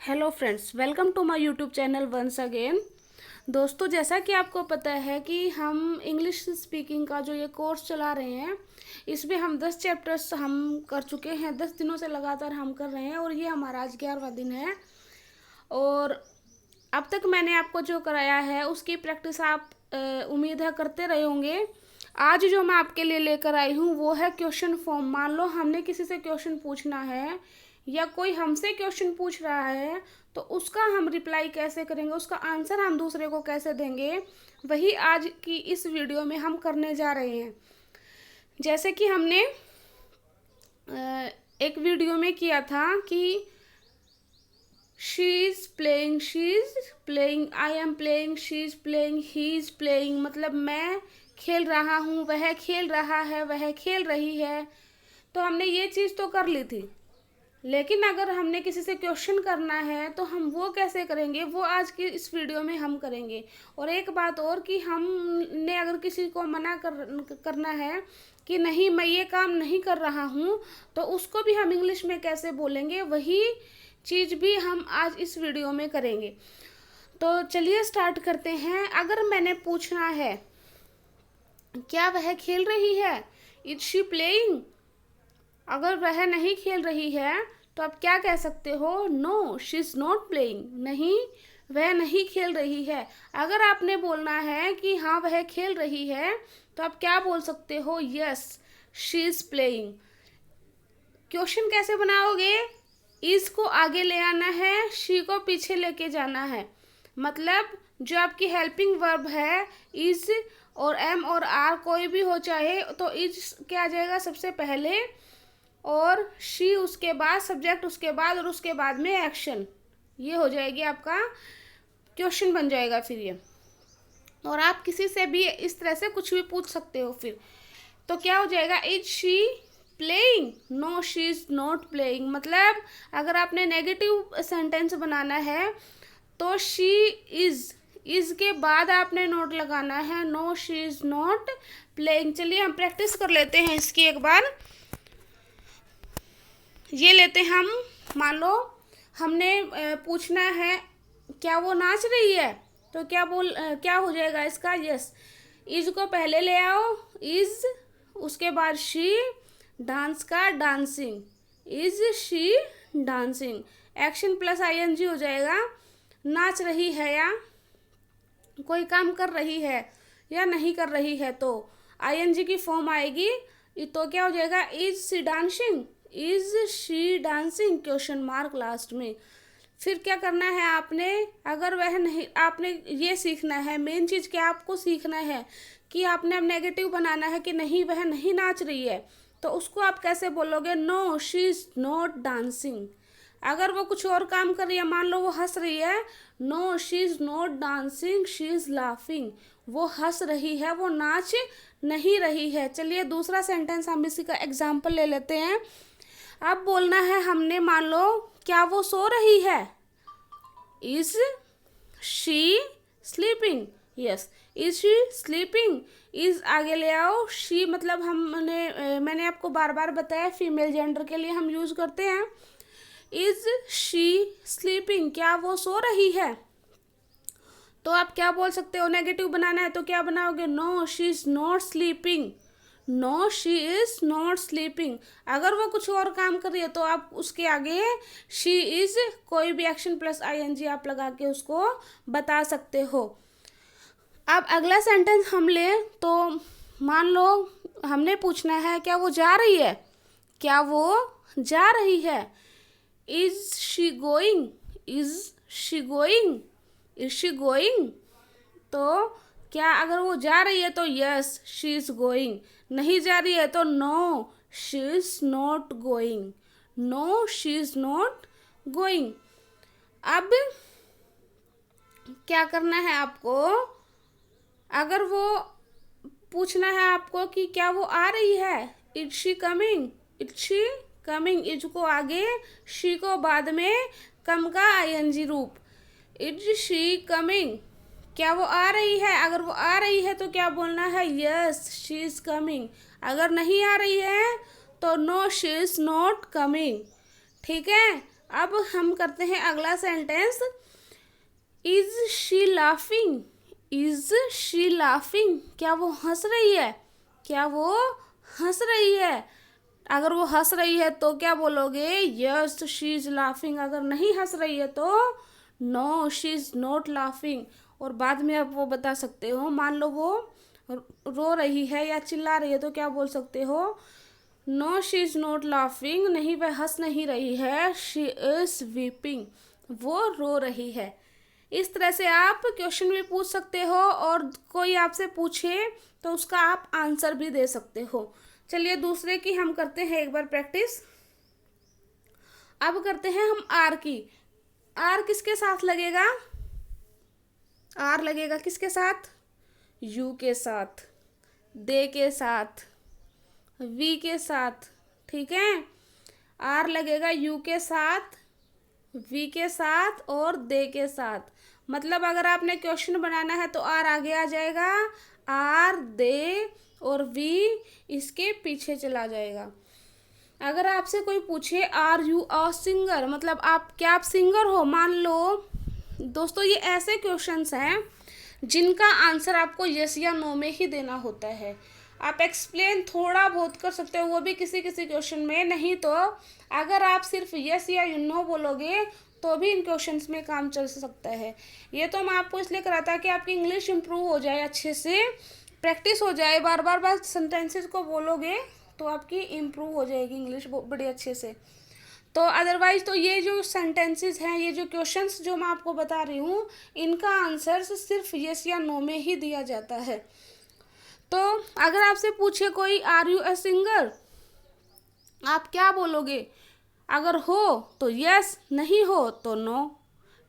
Hello friends, welcome to my YouTube channel once again. दोस्तों, जैसा कि आपको पता है कि हम इंग्लिश स्पीकिंग का जो ये कोर्स चला रहे हैं, इसमें हम 10 चैप्टर्स हम कर चुके हैं। 10 दिनों से लगातार हम कर रहे हैं और ये हमारा आज 11वां दिन है। और अब तक मैंने आपको जो कराया है उसकी प्रैक्टिस आप उम्मीद है करते रहे होंगे। आज जो मैं आपके लिए लेकर आई हूँ वो है क्वेश्चन फॉर्म। मान लो हमने किसी से क्वेश्चन पूछना है या कोई हमसे क्वेश्चन पूछ रहा है, तो उसका हम रिप्लाई कैसे करेंगे, उसका आंसर हम दूसरे को कैसे देंगे, वही आज की इस वीडियो में हम करने जा रहे हैं। जैसे कि हमने एक वीडियो में किया था कि she is playing, I am playing, she is playing, he is playing, मतलब मैं खेल रहा हूँ, वह खेल रहा है, वह खेल रही है। तो हमने ये चीज़ तो कर ली थी, लेकिन अगर हमने किसी से क्वेश्चन करना है तो हम वो कैसे करेंगे, वो आज की इस वीडियो में हम करेंगे। और एक बात और कि हमने अगर किसी को मना करना है कि नहीं मैं ये काम नहीं कर रहा हूँ, तो उसको भी हम इंग्लिश में कैसे बोलेंगे, वही चीज़ भी हम आज इस वीडियो में करेंगे। तो चलिए स्टार्ट करते हैं। अगर मैंने पूछना है क्या वह खेल रही है, इज शी प्लेइंग, अगर वह नहीं खेल रही है तो आप क्या कह सकते हो, no she is not playing, नहीं वह नहीं खेल रही है। अगर आपने बोलना है कि हाँ वह खेल रही है, तो आप क्या बोल सकते हो, yes she is playing. Question कैसे बनाओगे, इज को आगे ले आना है, शी को पीछे लेके जाना है। मतलब जो आपकी हेल्पिंग वर्ब है, इज और एम और आर कोई भी हो चाहे, तो इज क्या आ जाएगा सबसे पहले, और शी उसके बाद, सब्जेक्ट उसके बाद, और उसके बाद में एक्शन। ये हो जाएगी आपका क्वेश्चन बन जाएगा फिर ये। और आप किसी से भी इस तरह से कुछ भी पूछ सकते हो फिर। तो क्या हो जाएगा, is she playing, no she is not playing. मतलब अगर आपने नेगेटिव सेंटेंस बनाना है तो शी इज़ के बाद आपने नोट लगाना है, no she is not playing. चलिए हम प्रैक्टिस कर लेते हैं इसकी एक बार। ये लेते हैं हम, मान लो हमने पूछना है क्या वो नाच रही है, तो क्या हो जाएगा इसका, यस। इज को पहले ले आओ, इज, उसके बाद शी, डांस का dancing, is she dancing, action plus ING हो जाएगा। नाच रही है या कोई काम कर रही है या नहीं कर रही है, तो आईएनजी की फॉर्म आएगी। तो क्या हो जाएगा, is she dancing, is she dancing, question mark last में। फिर क्या करना है आपने, अगर वह नहीं, आपने ये सीखना है, मेन चीज़ क्या आपको सीखना है कि आपने अब नेगेटिव बनाना है कि नहीं वह नहीं नाच रही है, तो उसको आप कैसे बोलोगे, no she is not dancing. अगर वो कुछ और काम कर रही है, मान लो वो हंस रही है, no she is not dancing, she is laughing, वो हंस रही है, वो नाच नहीं रही है। चलिए दूसरा सेंटेंस हम इसी का एग्जाम्पल ले लेते हैं। अब बोलना है हमने, मान लो क्या वो सो रही है, is she sleeping, yes is she sleeping. Is आगे ले आओ, शी मतलब मैंने आपको बार बार बताया फीमेल जेंडर के लिए हम यूज करते हैं। इज शी स्लीपिंग, क्या वो सो रही है, तो आप क्या बोल सकते हो, नेगेटिव बनाना है तो क्या बनाओगे, no she is not sleeping, no she is not sleeping. अगर वो कुछ और काम कर रही है तो आप उसके आगे शी इज कोई भी एक्शन प्लस आईएनजी आप लगा के उसको बता सकते हो। अब अगला सेंटेंस हम ले, तो मान लो हमने पूछना है क्या वो जा रही है, क्या वो जा रही है, is she going, is she going, is she going. तो क्या अगर वो जा रही है तो यस शी इज़ गोइंग, नहीं जा रही है तो no she is not going, no she is not going. अब क्या करना है आपको, अगर वो पूछना है आपको कि क्या वो आ रही है, is she coming, is she coming, is को आगे, शी को बाद में, कम का आईएनजी रूप, इज शी कमिंग, क्या वो आ रही है। अगर वो आ रही है तो क्या बोलना है, यस शी इज़ कमिंग। अगर नहीं आ रही है तो no she is not coming. ठीक है, अब हम करते हैं अगला sentence, is she laughing, is she laughing, क्या वो हंस रही है, क्या वो हंस रही है। अगर वो हंस रही है तो क्या बोलोगे, यस शी इज लाफिंग। अगर नहीं हंस रही है तो no she is not laughing. और बाद में आप वो बता सकते हो, मान लो वो रो रही है या चिल्ला रही है तो क्या बोल सकते हो, no she is not laughing, नहीं वह हंस नहीं रही है, शी इज वीपिंग, वो रो रही है। इस तरह से आप क्वेश्चन भी पूछ सकते हो और कोई आपसे पूछे तो उसका आप आंसर भी दे सकते हो। चलिए दूसरे की हम करते हैं एक बार प्रैक्टिस। अब करते हैं हम आर की। आर किसके साथ लगेगा, आर लगेगा किसके साथ, यू के साथ, दे के साथ, वी के साथ, ठीक है। आर लगेगा यू के साथ, वी के साथ और दे के साथ। मतलब अगर आपने क्वेश्चन बनाना है तो आर आगे आ जाएगा, आर दे और वी इसके पीछे चला जाएगा। अगर आपसे कोई पूछे आर यू अ सिंगर, मतलब आप सिंगर हो, मान लो दोस्तों ये ऐसे क्वेश्चंस हैं जिनका आंसर आपको यस या नो में ही देना होता है। आप एक्सप्लेन थोड़ा बहुत कर सकते हो, वो भी किसी किसी क्वेश्चन में, नहीं तो अगर आप सिर्फ यस या नो बोलोगे तो भी इन क्वेश्चंस में काम चल सकता है। ये तो मैं आपको इसलिए कराता कि आपकी इंग्लिश इंप्रूव हो जाए, अच्छे से प्रैक्टिस हो जाए, बार बार सेंटेंसेस को बोलोगे तो आपकी इम्प्रूव हो जाएगी इंग्लिश बड़े अच्छे से। तो अदरवाइज तो ये जो सेंटेंसेस हैं, ये जो क्वेश्चंस जो मैं आपको बता रही हूँ, इनका आंसर सिर्फ यस या नो में ही दिया जाता है। तो अगर आपसे पूछे कोई आर यू अ सिंगर, आप क्या बोलोगे, अगर हो तो यस, नहीं हो तो नो,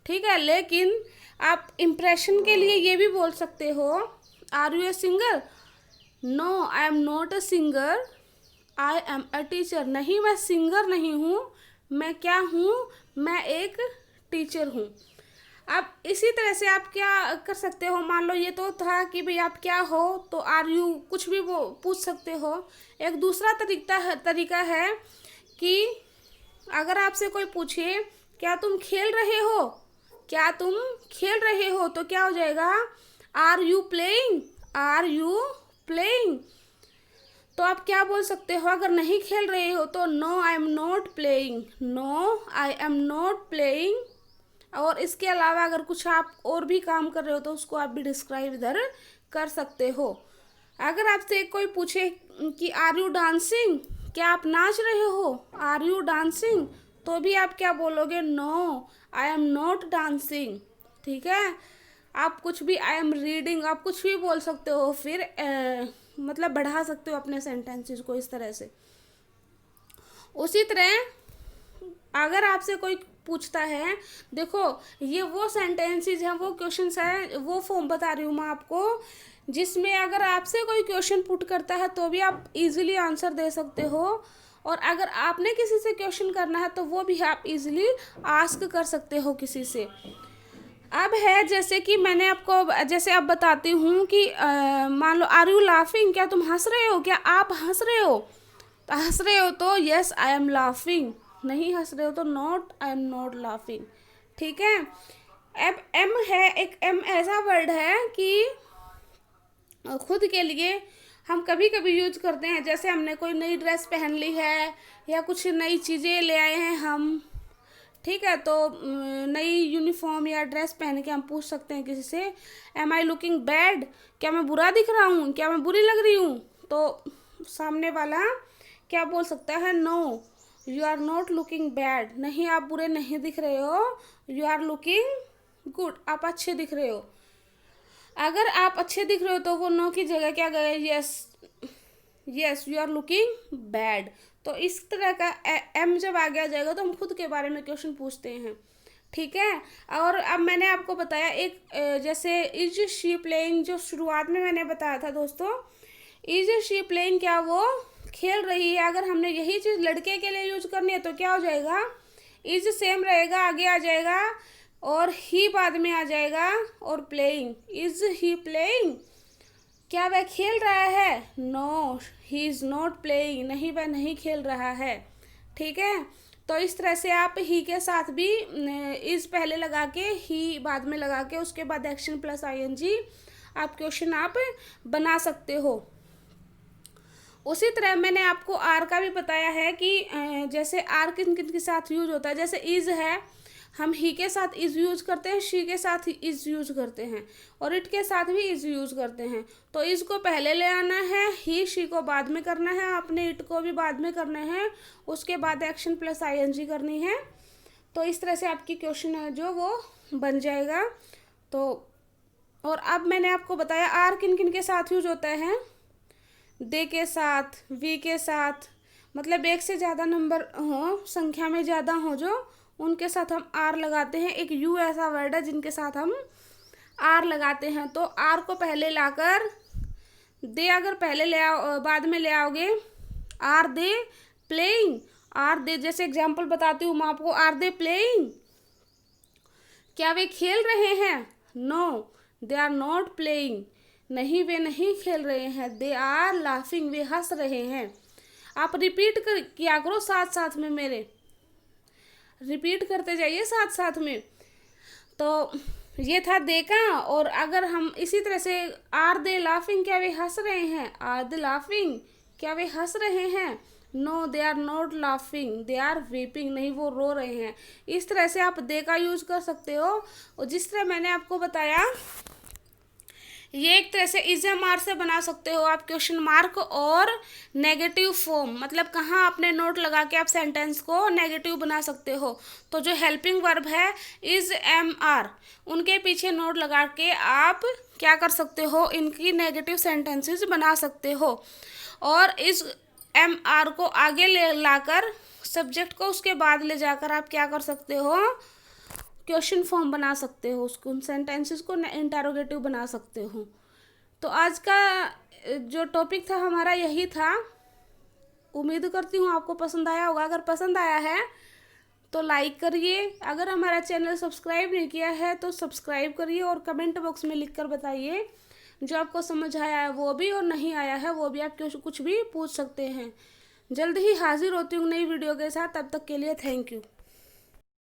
ठीक है। लेकिन आप इम्प्रेशन के लिए ये भी बोल सकते हो, are you a singer, no I am not a singer, I am a teacher, नहीं मैं सिंगर नहीं हूँ, मैं क्या हूँ, मैं एक टीचर हूँ। अब इसी तरह से आप क्या कर सकते हो, मान लो ये तो था कि भाई आप क्या हो, तो आर यू कुछ भी वो पूछ सकते हो। एक दूसरा तरीका है कि अगर आपसे कोई पूछे क्या तुम खेल रहे हो, क्या तुम खेल रहे हो, तो क्या हो जाएगा, are you playing, are you playing. तो आप क्या बोल सकते हो, अगर नहीं खेल रहे हो तो no I am not playing, no I am not playing. और इसके अलावा अगर कुछ आप और भी काम कर रहे हो तो उसको आप भी डिस्क्राइब इधर कर सकते हो। अगर आपसे कोई पूछे कि आर यू डांसिंग, क्या आप नाच रहे हो, आर यू डांसिंग, तो भी आप क्या बोलोगे, no I am not dancing, ठीक है। आप कुछ भी, आई एम रीडिंग, आप कुछ भी बोल सकते हो, फिर मतलब बढ़ा सकते हो अपने सेंटेंसेस को इस तरह से। उसी तरह अगर आपसे कोई पूछता है, देखो ये वो सेंटेंसेस हैं, वो क्वेश्चंस हैं, वो फॉर्म बता रही हूँ मैं आपको, जिसमें अगर आपसे कोई क्वेश्चन पुट करता है तो भी आप इजीली आंसर दे सकते हो, और अगर आपने किसी से क्वेश्चन करना है तो वो भी आप इजीली आस्क कर सकते हो किसी से। अब है जैसे कि मैंने आपको जैसे अब बताती हूँ कि मान लो आर यू लाफिंग, क्या तुम हंस रहे हो, क्या आप हंस रहे हो, तो हंस रहे हो तो यस आई एम लाफिंग, नहीं हंस रहे हो तो not I am not laughing, ठीक है। अब एम है, एक एम ऐसा वर्ड है कि खुद के लिए हम कभी कभी यूज करते हैं, जैसे हमने कोई नई ड्रेस पहन ली है या कुछ नई चीज़ें ले आए हैं हम, ठीक है, तो नई यूनिफॉर्म या ड्रेस पहन के हम पूछ सकते हैं किसी से, एम आई लुकिंग बैड, क्या मैं बुरा दिख रहा हूँ, क्या मैं बुरी लग रही हूँ, तो सामने वाला क्या बोल सकता है, no you are not looking bad, नहीं आप बुरे नहीं दिख रहे हो, यू आर लुकिंग गुड, आप अच्छे दिख रहे हो। अगर आप अच्छे दिख रहे हो तो वो नो की जगह क्या गए, yes, yes you are looking bad. तो इस तरह का एम जब आगे आ जाएगा तो हम खुद के बारे में क्वेश्चन पूछते हैं, ठीक है। और अब मैंने आपको बताया एक जैसे इज शी प्लेइंग, जो शुरुआत में मैंने बताया था दोस्तों, इज शी प्लेइंग, क्या वो खेल रही है, अगर हमने यही चीज़ लड़के के लिए यूज करनी है तो क्या हो जाएगा, इज सेम रहेगा, आगे आ जाएगा, और ही बाद में आ जाएगा, और प्लेइंग, इज ही प्लेइंग, क्या वह खेल रहा है, no he is not playing, नहीं वह नहीं खेल रहा है, ठीक है। तो इस तरह से आप ही के साथ भी इज पहले लगा के, ही बाद में लगा के, उसके बाद एक्शन प्लस आईएनजी आप क्वेश्चन आप बना सकते हो। उसी तरह मैंने आपको आर का भी बताया है कि जैसे आर किन किन के साथ यूज होता है। जैसे इज है, हम ही के साथ इज यूज करते हैं, शी के साथ इज यूज करते हैं, और इट के साथ भी इज यूज करते हैं। तो इज को पहले ले आना है, ही शी को बाद में करना है, आपने इट को भी बाद में करना है, उसके बाद एक्शन प्लस आईएनजी करनी है। तो इस तरह से आपकी क्वेश्चन है जो वो बन जाएगा। तो और अब मैंने आपको बताया आर किन किन के साथ यूज होता है। दे के साथ, वी के साथ, मतलब एक से ज़्यादा नंबर हो, संख्या में ज़्यादा हो जो, उनके साथ हम आर लगाते हैं। एक यू ऐसा वर्ड है जिनके साथ हम आर लगाते हैं। तो आर को पहले लाकर दे अगर पहले ले आओ, बाद में ले आओगे, are they playing, are they, जैसे एग्जांपल बताती हूँ मैं आपको, आर दे प्लेइंग, क्या वे खेल रहे हैं? No they are not playing, नहीं वे नहीं खेल रहे हैं। दे आर लाफिंग, वे हंस रहे हैं। आप रिपीट किया करो साथ साथ में, मेरे रिपीट करते जाइए साथ साथ में। तो ये था दे का। और अगर हम इसी तरह से आर दे लाफिंग, क्या वे हंस रहे हैं? आर दे लाफिंग, क्या वे हंस रहे हैं? No they are not laughing, they are weeping, नहीं वो रो रहे हैं। इस तरह से आप दे का यूज कर सकते हो। और जिस तरह मैंने आपको बताया, ये एक तरह से इज़म आर से बना सकते हो आप क्वेश्चन मार्क और नेगेटिव फॉर्म, मतलब कहाँ आपने नोट लगा के आप सेंटेंस को नेगेटिव बना सकते हो। तो जो हेल्पिंग वर्ब है इज एम आर, उनके पीछे नोट लगा के आप क्या कर सकते हो, इनकी नेगेटिव सेंटेंसेस बना सकते हो। और इस एम आर को आगे ले लाकर सब्जेक्ट को उसके बाद ले जाकर आप क्या कर सकते हो, क्वेश्चन फॉर्म बना सकते हो, उसको उन सेंटेंसेस को इंटरोगेटिव बना सकते हो। तो आज का जो टॉपिक था हमारा यही था। उम्मीद करती हूँ आपको पसंद आया होगा। अगर पसंद आया है तो लाइक करिए, अगर हमारा चैनल सब्सक्राइब नहीं किया है तो सब्सक्राइब करिए, और कमेंट बॉक्स में लिखकर बताइए जो आपको समझ आया है वो भी, और नहीं आया है वो भी, आप कुछ भी पूछ सकते हैं। जल्द ही हाजिर होती हूँ नई वीडियो के साथ, तब तक के लिए थैंक यू।